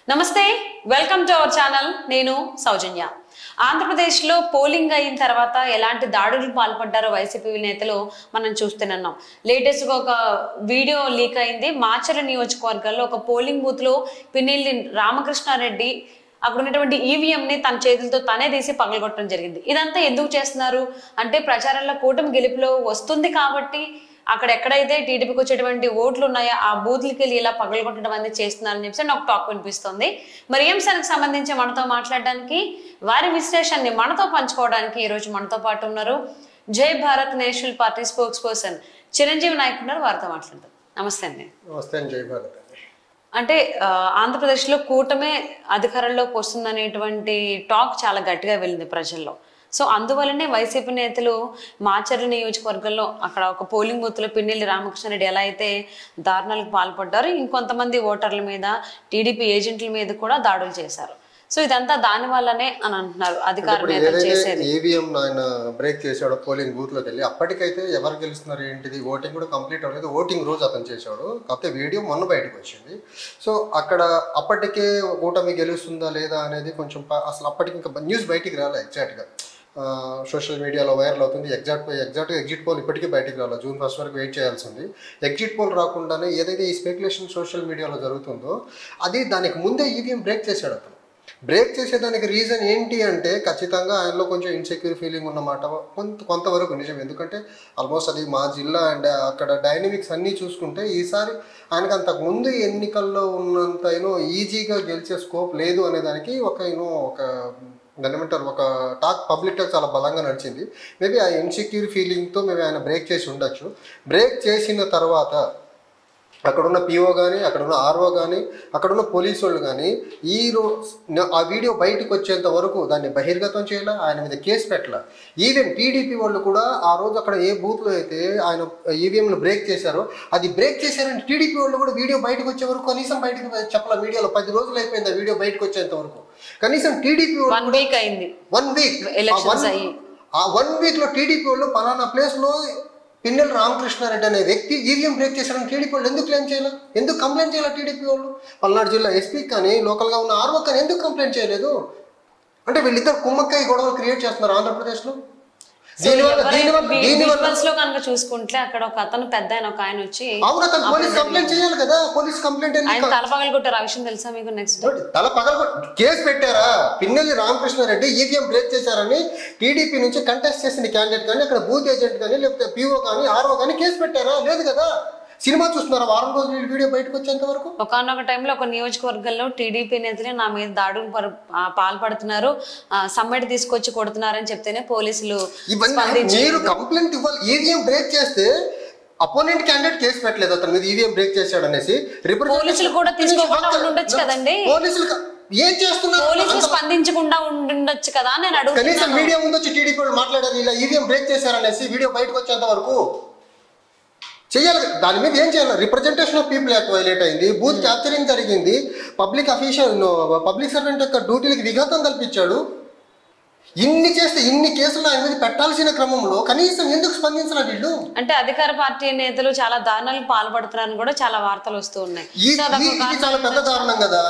నమస్తే welcome to our channel నేను సౌజన్య ఆంధ్రప్రదేశ్ లో పోలింగ్ అయిన తర్వాత ఎలాంటి దాడులకు పాల్పడ్డారో వైసీపీ నేతలు మనం చూస్తున్నాం లేటెస్ట్ గా ఒక వీడియో లీక్ అయింది మాచర్ల నియోజకవర్గంలో ఒక పోలింగ్ బూత్ లో పిన్నెల్లి రామకృష్ణారెడ్డి అక్కడ ఉన్నటువంటి ఈవీఎం ని తన చేతులతో తనే తీసి పగలగొట్టడం జరిగింది ఇదంతా ఎందుకు చేస్తున్నారు అంటే ప్రచారంలో కూటమి గెలుపులో వస్తుంది కాబట్టి అక్కడ ఎక్కడైతే టీడీపీకి వచ్చేటువంటి ఓట్లు ఉన్నాయో ఆ బూత్లకి వెళ్ళి ఇలా పగలగొట్టడం అనేది చేస్తున్నారని చెప్పి నాకు టాక్ వినిపిస్తుంది మరి ఈ అంశానికి సంబంధించి మనతో మాట్లాడడానికి వారి విశ్లేషణని మనతో పంచుకోవడానికి ఈ రోజు మనతో పాటు ఉన్నారు Jai Bharat national party spokesperson Chiranjeevi Naik ఉన్నారు వారితో మాట్లాడతారు నమస్తే అండి నమస్తే జై భారత్ అంటే ఆంధ్రప్రదేశ్ లో కూటమే అధికారంలోకి వస్తుందనేటువంటి టాక్ చాలా గట్టిగా వెళ్ళింది ప్రజల్లో సో అందువల్లనే వైసీపీ నేతలు మాచర్ల నియోజకవర్గంలో అక్కడ ఒక పోలింగ్ బూత్ లో పిన్నెల్లి రామకృష్ణారెడ్డి ఎలా అయితే దారుణాలకు పాల్పడ్డారో ఇంకొంతమంది ఓటర్ల మీద టీడీపీ ఏజెంట్ల మీద కూడా దాడులు చేశారు సో ఇదంతా దాని వల్లనే అని అంటున్నారు అధికార నేతలు చేసేది ఈవీఎం ఆయన బ్రేక్ చేశాడు పోలింగ్ బూత్ లోకి వెళ్ళి అప్పటికైతే ఎవరు గెలుస్తున్నారు ఏంటిది ఓటింగ్ కూడా కంప్లీట్ అవ్వలేదు ఓటింగ్ రోజు అతను చేశాడు కాకపోతే వీడియో మొన్న బయటకు వచ్చింది సో అక్కడ అప్పటికే కూటమి గెలుస్తుందా లేదా అనేది కొంచెం అసలు అప్పటికి ఇంకా న్యూస్ బయటికి రాలే ఎగ్జాక్ట్గా సోషల్ మీడియాలో వైరల్ అవుతుంది ఎగ్జాక్ట్ ఎగ్జిట్ పోల్ ఇప్పటికీ బయటికి రాలేదు జూన్ 1 వరకు వెయిట్ చేయాల్సింది ఎగ్జిట్ పోల్ రాకుండానే ఏదైతే ఈ స్పెక్యులేషన్ సోషల్ మీడియాలో జరుగుతుందో అది దానికి ముందే ఈవీఎం బ్రేక్ చేశాడు అతను బ్రేక్ చేసేదానికి రీజన్ ఏంటి అంటే ఖచ్చితంగా ఆయనలో కొంచెం ఇన్సెక్యూర్ ఫీలింగ్ ఉన్నమాట కొంతవరకు నిజం ఎందుకంటే ఆల్మోస్ట్ అది మా జిల్లా అండ్ అక్కడ డైనమిక్స్ అన్నీ చూసుకుంటే ఈసారి ఆయనకు అంతకు ముందు ఎన్నికల్లో ఉన్నంత ఈజీగా గెలిచే స్కోప్ లేదు అనేదానికి ఒక దాని ఏమంటారు ఒక టాక్ పబ్లిక్ టాక్ చాలా బలంగా నడిచింది మేబీ ఆ ఇన్సెక్యూర్ ఫీలింగ్తో మేము ఆయన బ్రేక్ చేసి ఉండొచ్చు బ్రేక్ చేసిన తర్వాత అక్కడున్న పిఓ కానీ అక్కడున్న ఆర్ఓ కానీ అక్కడున్న పోలీసు వాళ్ళు కానీ ఆ వీడియో బయటకు వచ్చేంత వరకు దాన్ని బహిర్గతం చేయాల ఆయన మీద కేసు పెట్టాల ఈవెన్ టీడీపీ వాళ్ళు కూడా ఆ రోజు అక్కడ ఏ బూత్లో అయితే ఆయన ఈవీఎంలు బ్రేక్ చేశారో అది బ్రేక్ చేశారని టీడీపీ వాళ్ళు కూడా వీడియో బయటకు వచ్చే వరకు కనీసం బయటకు చెప్పాల మీడియాలో 10 రోజులు అయిపోయింది ఆ వీడియో బయటకు వచ్చేంత వరకు కనీసం టీడీపీ 1 వీక్ అయింది 1 వీక్ ఆ 1 వీక్ లో టీడీపీ వాళ్ళు పలానా ప్లేస్ లో పిన్నెల్లి రామకృష్ణారెడ్డి అనే వ్యక్తి ఈవీఎం బ్రేక్ చేశారని టీడీపీ వాళ్ళు ఎందుకు క్లెయిమ్ చేయాలి ఎందుకు కంప్లైంట్ చేయాలి టీడీపీ వాళ్ళు పల్నాడు జిల్లా ఎస్పీ కానీ లోకల్గా ఉన్న ఆర్ఓ కానీ ఎందుకు కంప్లైంట్ చేయలేదు అంటే వీళ్ళిద్దరు కుమ్మక్కయ్య గొడవలు క్రియేట్ చేస్తున్నారు ఆంధ్రప్రదేశ్లో కనుక చూసుకుంటే అక్కడ ఒక అతను పెద్ద ఆయన వచ్చి పోలీస్ కంప్లైంట్ చేయాలి కదా పోలీస్ కంప్లైంట్ తల పగలు కొట్టారు ఆ విషయం తెలుసా మీకు నెక్స్ట్ తల పగలు కేసు పెట్టారా పిన్నెల్లి రామకృష్ణారెడ్డి ఈవీఎం బ్రేక్ చేశారని టీడీపీ నుంచి కంటెస్ట్ చేసిన క్యాండిడేట్ కానీ అక్కడ బూత్ ఏజెంట్ కానీ లేకపోతే పీఓ కానీ ఆర్ఓ కానీ కేసు పెట్టారా లేదు కదా సినిమా చూస్తున్నారా వారం రోజులు వీడియో బయటకు వచ్చేంత వరకు ఒకనొక టైంలో ఒక నియోజకవర్గంలో టీడీపీ నేతలే నా మీద దాడులు పాల్పడుతున్నారు సమ్మెడి తీసుకొచ్చి కొడుతున్నారని చెప్తేనే పోలీసులు మీరు కంప్లైంట్ ఇవ్వాలి ఈవీఎం బ్రేక్ చేస్తే అపోనెంట్ క్యాండిడేట్ కేసు పెట్టలేదు అతని మీద ఈవీఎం బ్రేక్ చేశాడు అనేసి పోలీసులు కూడా తీసుకోకుండా ఉండొచ్చు కదండి పోలీసులు ఏం చేస్తున్నారు పోలీసులు స్పందించకుండా ఉండొచ్చు కదా నేను అడుగు కనీసం మీడియా ముందు వచ్చి టీడీపీ వాళ్ళు మాట్లాడారు ఇలా ఈవీఎం బ్రేక్ చేశారనేసి వీడియో బయటకు వచ్చేంత వరకు చేయాలి దాని మీద ఏం చేయాలి representation of people act violate అయింది బూత్ క్యాప్చరింగ్ జరిగింది పబ్లిక్ సర్వెంట్ యొక్క డ్యూటీలకు విఘాతం కల్పించాడు ఇన్ని చేస్తే ఇన్ని కేసులు ఆయన మీద పెట్టాల్సిన క్రమంలో కనీసం ఎందుకు స్పందించాలి వీళ్ళు అంటే అధికార పార్టీ నేతలు చాలా దారుణాలకు పాల్పడుతున్నారని కూడా చాలా వార్తలు వస్తూ ఉన్నాయి చాలా పెద్ద దారుణం కదా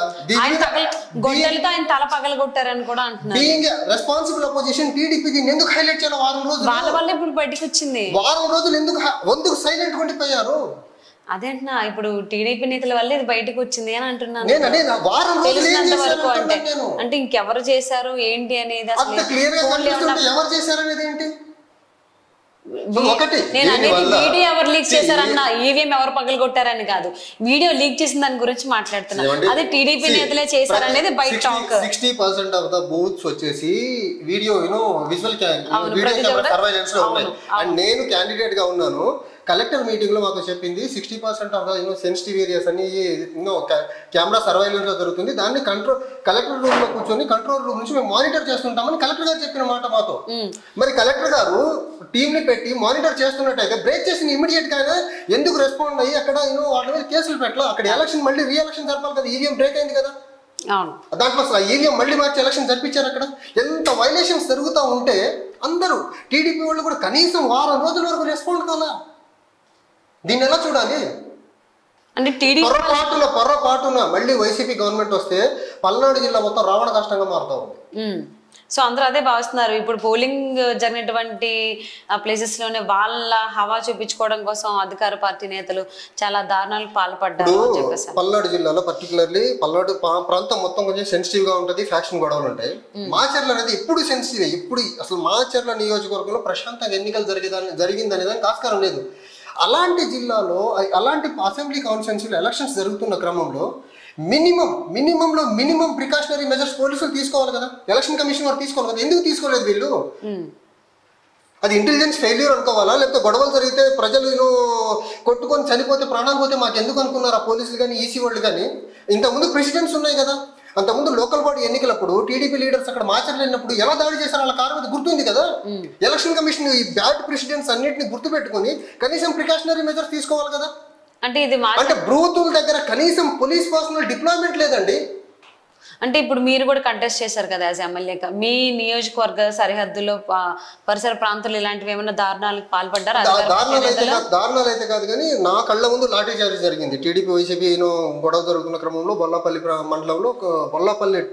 గొడ్డలతో ఆయన తల పగలగొట్టారని కూడా అంటున్నారు బీయింగ్ రెస్పాన్సిబుల్ అపోజిషన్ టీడీపీ దీన్ని ఎందుకు హైలైట్ చేయాలి వారం రోజులు వాళ్ళ వల్ల ఇప్పుడు బయటకు వచ్చింది వారం రోజులు ఎందుకు సైలెంట్ ఉండిపోయారు అదేంటున్నా ఇప్పుడు టీడీపీ నేతల వల్ల ఇది బయటకు వచ్చింది అని అంటున్నాను తెలిసినంత వరకు అంటే ఇంకెవరు చేశారు ఏంటి అనేది ఎవరు చేశారనేది ఏంటి నేను అనేది వీడియో ఎవరు లీక్ చేశారన్న ఈవీఎం ఎవరు పగలు కొట్టారని కాదు వీడియో లీక్ చేసిన దాని గురించి మాట్లాడుతున్నా అది టీడీపీ నేతలే చేశారనేది బయట టాక్ 60% ఆఫ్ ద బూత్స్ వచ్చేసి వీడియో విజువల్ సర్వైలెన్స్ లో ఉన్నాయి అండ్ నేను క్యాండిడేట్ గా ఉన్నాను కలెక్టర్ మీటింగ్ లో మాకు చెప్పింది 60% ఆఫ్ ద సెన్సిటివ్ ఏరియాస్ అన్ని కెమెరా సర్వైలెన్స్ లో జరుగుతుంది దాన్ని కలెక్టర్ రూమ్ లో కూర్చొని కంట్రోల్ రూమ్ నుంచి మేము మానిటర్ చేస్తుంటామని కలెక్టర్ గారు చెప్పిన మాట మాతో మరి కలెక్టర్ గారు టీమ్ ని పెట్టి మానిటర్ చేస్తున్నట్టయితే బ్రేక్ చేసిన ఇమీడియట్ గా ఎందుకు రెస్పాండ్ అయ్యి అక్కడ వాళ్ళ మీద కేసులు పెట్టాలి అక్కడ ఎలక్షన్ మళ్ళీ రీ ఎలక్షన్ జరపాలి కదా ఈవీఎం బ్రేక్ అయింది కదా దాంట్లో ఈవీఎం మళ్ళీ మార్చి ఎలక్షన్ జరిపించారు అక్కడ ఎంత వైలేషన్స్ జరుగుతూ ఉంటే అందరూ టీడీపీ వాళ్ళు కూడా కనీసం వారం రోజుల వరకు రెస్పాండ్ కాలా దీన్ని ఎలా చూడాలి అంటే టీడీపీ పొరపాటున మళ్ళీ వైసీపీ గవర్నమెంట్ వస్తే పల్నాడు జిల్లా మొత్తం రావణ కష్టంగా మారుతా ఉంది. సో అందరూ అదే భావిస్తున్నారు. ఇప్పుడు పోలింగ్ జరిగినటువంటి ప్లేసెస్ లోనే వాళ్ళ హవా చూపించుకోవడం కోసం అధికార పార్టీ నేతలు చాలా దారుణాలకు పాల్పడ్డారు అని చెప్పేసి. పల్నాడు జిల్లాలో పర్టికులర్లీ పల్నాడు ప్రాంతం మొత్తం కొంచెం సెన్సిటివ్ గా ఉంటుంది, ఫ్యాక్షన్ గొడవలు ఉంటాయి. మాచర్ల అనేది ఎప్పుడు సెన్సిటివ్. ఇప్పుడు అసలు మాచర్ల నియోజకవర్గంలో ప్రశాంతంగా ఎన్నికలు జరిగిందనే దానికి ఆస్కారం లేదు. అలాంటి జిల్లాలో అలాంటి అసెంబ్లీ కాన్స్టిట్యున్సీలో ఎలక్షన్స్ జరుగుతున్న క్రమంలో మినిమం ప్రికాషనరీ మెజర్స్ పోలీసులు తీసుకోవాలి కదా, ఎలక్షన్ కమిషన్ వారు తీసుకోవాలి కదా. ఎందుకు తీసుకోలేదు వీళ్ళు? అది ఇంటెలిజెన్స్ ఫెయిల్యూర్ అనుకోవాలా, లేకపోతే గొడవలు జరిగితే ప్రజలు కొట్టుకొని చనిపోతే ప్రాణాలు పోతే మాకు ఎందుకు అనుకున్నారు ఆ పోలీసులు కానీ ఈసీ వాళ్ళు కానీ? ఇంతకుముందు ప్రెసిడెంట్స్ ఉన్నాయి కదా, అంతకుముందు లోకల్ బాడీ ఎన్నికలప్పుడు టీడీపీ లీడర్స్ అక్కడ మార్చర్లు వెళ్ళినప్పుడు ఎలా దాడి చేశారు వాళ్ళ కారు మీద గుర్తుంది కదా. ఎలక్షన్ కమిషన్ ఈ బ్యాడ్ ప్రెసిడెంట్స్ అన్నింటినీ గుర్తు పెట్టుకుని కనీసం ప్రికాషనరీ మెజర్స్ తీసుకోవాలి కదా. అంటే బ్రూతుల దగ్గర కనీసం పోలీస్ పర్సనల్ డిప్లాయ్మెంట్ లేదండి. అంటే ఇప్పుడు మీరు కూడా కంటెస్ట్ చేశారు కదా యాజ్ ఎమ్మెల్యేగా, మీ నియోజకవర్గ సరిహద్దులో పరిసర ప్రాంతాలు ఇలాంటివి ఏమైనా దారుణాలకు పాల్పడ్డారా? దారుణాలు అయితే కాదు కానీ నా కళ్ళ ముందు లాఠీ చార్జ్ జరిగింది. టీడీపీ వైసీపీ గొడవ జరుగుతున్న క్రమంలో బొల్లాపల్లి మండలంలో బొల్లాపల్లి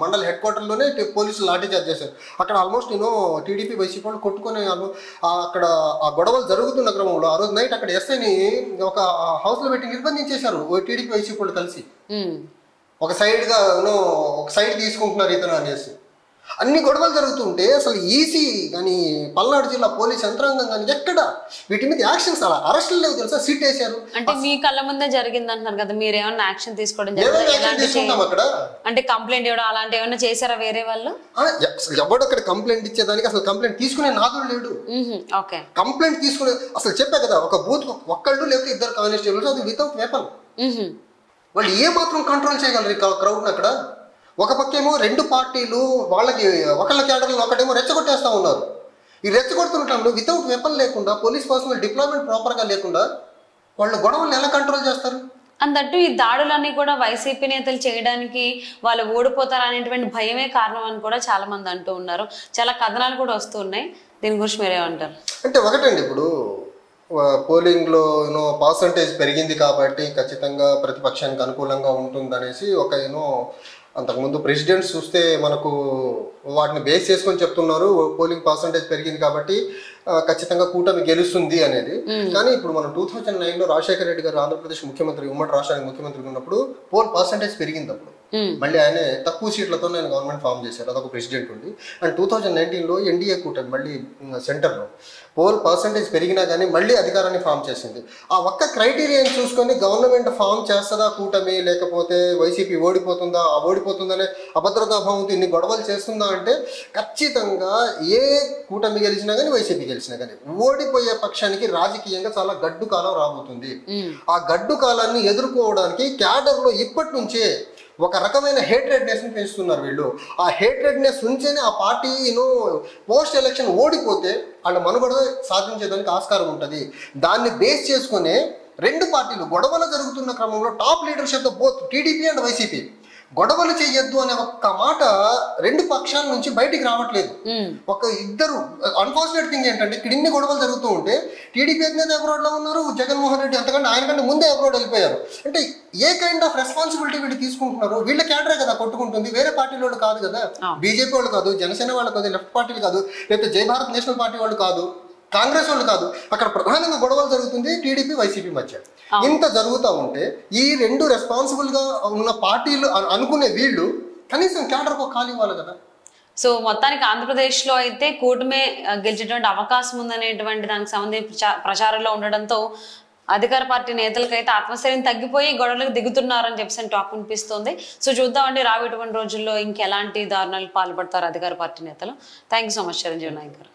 మండల హెడ్ క్వార్టర్లోనే పోలీసులు లాఠీ చార్జ్ చేశారు. అక్కడ ఆల్మోస్ట్ టీడీపీ వైసీపీ వాళ్ళు కొట్టుకునే అక్కడ ఆ గొడవలు జరుగుతున్న క్రమంలో ఆ రోజు నైట్ అక్కడ ఎస్ఐని ఒక హౌస్ లో పెట్టి నిర్బంధించేశారు టీడీపీ వైసీపీ వాళ్ళు కలిసి. ఒక సైడ్ తీసుకుంటున్నారు ఇతను అనేసి అన్ని గొడవలు జరుగుతుంటే అసలు ఈసీ కానీ పల్నాడు జిల్లా పోలీస్ యంత్రాంగం కానీ ఎక్కడ వీటి మీద యాక్షన్స్ అలా అరెస్టులు లేవు తెలుసా, సిట్ వేశారు. అంటే మీ కళ్ళ ముందే జరిగింది అంటున్నారు కదా, మీరు ఏమన్నా యాక్షన్ తీసుకోవడం అక్కడ అంటే కంప్లైంట్ ఇవ్వడం అలాంటి ఏమైనా చేశారా వేరే వాళ్ళు? ఎవడు అక్కడ కంప్లైంట్ ఇచ్చేదానికి అసలు కంప్లైంట్ తీసుకునే నాదుడు లేడు. కంప్లైంట్ తీసుకునే అసలు చెప్పా కదా, ఒక బూత్ ఒక్కళ్ళు లేకపోతే ఇద్దరు కానిస్టేబుల్స్, అది వితౌట్ వెపన్. వాళ్ళు ఏ మాత్రం కంట్రోల్ చేయగలరు క్రౌడ్ని అక్కడ? ఒక పక్కేమో రెండు పార్టీలు వాళ్ళకి ఒకళ్ళ క్యాడర్లను ఒకటేమో రెచ్చగొట్టేస్తా ఉన్నారు. ఈ రెచ్చగొడుతున్న టైంలో వితౌట్ వెపన్ లేకుండా పోలీస్ పర్సనల్ డిప్లాయ్మెంట్ ప్రాపర్గా లేకుండా వాళ్ళు గొడవలను ఎలా కంట్రోల్ చేస్తారు? అన్నట్టు ఈ దాడులన్నీ కూడా వైసీపీ నేతలు చేయడానికి వాళ్ళు ఓడిపోతారు అనేటువంటి భయమే కారణం అని కూడా చాలా మంది అంటూ ఉన్నారు. చాలా కథనాలు కూడా వస్తూ ఉన్నాయి. దీని గురించి మీరేమంటారు? అంటే ఒకటండి, ఇప్పుడు పోలింగ్లో పర్సంటేజ్ పెరిగింది కాబట్టి ఖచ్చితంగా ప్రతిపక్షానికి అనుకూలంగా ఉంటుందనేసి ఒక అంతకుముందు ప్రెసిడెంట్స్ చూస్తే మనకు వాటిని బేస్ చేసుకొని చెప్తున్నారు పోలింగ్ పర్సంటేజ్ పెరిగింది కాబట్టి ఖచ్చితంగా కూటమి గెలుస్తుంది అనేది. కానీ ఇప్పుడు మనం 2009లో రాజశేఖర రెడ్డి గారు ఆంధ్రప్రదేశ్ ముఖ్యమంత్రి, ఉమ్మడి రాష్ట్రానికి ముఖ్యమంత్రి ఉన్నప్పుడు పోల్ పర్సంటేజ్ పెరిగింది. అప్పుడు మళ్ళీ ఆయన తక్కువ సీట్లతో ఆయన గవర్నమెంట్ ఫామ్ చేశారు, అదొక ప్రెసిడెంట్ ఉండి. అండ్ 2019లో ఎన్డీఏ కూటమి మళ్ళీ సెంటర్లో పోల్ పర్సంటేజ్ పెరిగినా కానీ మళ్ళీ అధికారాన్ని ఫామ్ చేసింది. ఆ ఒక్క క్రైటీరియాని చూసుకొని గవర్నమెంట్ ఫామ్ చేస్తుందా కూటమి, లేకపోతే వైసీపీ ఓడిపోతుందనే అభద్రతాభావంతో ఇన్ని గొడవలు చేస్తుందా అంటే ఖచ్చితంగా ఏ కూటమి గెలిచినా కానీ వైసీపీ గెలిచినా కానీ ఓడిపోయే పక్షానికి రాజకీయంగా చాలా గడ్డు కాలం రాబోతుంది. ఆ గడ్డు కాలాన్ని ఎదుర్కోవడానికి క్యాడర్లో ఇప్పటి నుంచే ఒక రకమైన హేట్రెడ్నెస్ ని పెంచుతున్నారు వీళ్ళు. ఆ హేట్రెడ్నెస్ ఉంచేనే ఆ పార్టీ పోస్ట్ ఎలక్షన్ ఓడిపోతే వాళ్ళ మనుగడ సాధించేదానికి ఆస్కారం ఉంటుంది. దాన్ని బేస్ చేసుకునే రెండు పార్టీలు గొడవలు జరుగుతున్న క్రమంలో top leadership both TDP and YCP గొడవలు చేయొద్దు అనే ఒక్క మాట రెండు పక్షాల నుంచి బయటికి రావట్లేదు. ఒక ఇద్దరు అన్ఫార్చునేట్ థింగ్ ఏంటంటే ఇక్కడ ఇన్ని గొడవలు జరుగుతూ ఉంటే టీడీపీ అధినేత అబ్రాడ్ లో ఉన్నారు, జగన్మోహన్ రెడ్డి అంతకంటే ఆయనకంటే ముందే అబ్రాడ్ వెళ్ళిపోయారు. అంటే ఏ కైండ్ ఆఫ్ రెస్పాన్సిబిలిటీ వీళ్ళు తీసుకుంటున్నారు? వీళ్ళ క్యాడరే కదా కొట్టుకుంటుంది, వేరే పార్టీ వాళ్ళు కాదు కదా, బీజేపీ వాళ్ళు కాదు, జనసేన వాళ్ళు కాదు, లెఫ్ట్ పార్టీలు కాదు, లేకపోతే జై భారత్ నేషనల్ పార్టీ వాళ్ళు కాదు, కాంగ్రెస్ వాళ్ళు కాదు. అక్కడ ప్రధానంగా గొడవలు జరుగుతుంది టీడీపీ వైసీపీ మధ్య. ఇంత జరుగుతూ ఉంటే ఈ రెండు రెస్పాన్సిబుల్ గా ఉన్న పార్టీలు అనుకునే వీళ్ళు కనీసం క్యాడర్ ఒక ఖాళీ ఇవ్వాలి కదా. సో మొత్తానికి ఆంధ్రప్రదేశ్ లో అయితే కూటమే గెలిచేటువంటి అవకాశం ఉందనేటువంటి దానికి సంబంధించి ప్రచారంలో ఉండడంతో అధికార పార్టీ నేతలకైతే ఆత్మస్థైర్యం తగ్గిపోయి గొడవలకు దిగుతున్నారని చెప్పి టాక్ అనిపిస్తుంది. సో చూద్దామండి రాబోయేటువంటి రోజుల్లో ఇంకెలాంటి దారుణాలకు పాల్పడతారు అధికార పార్టీ నేతలు. Thank you so much Chiranjeevi Naik గారు.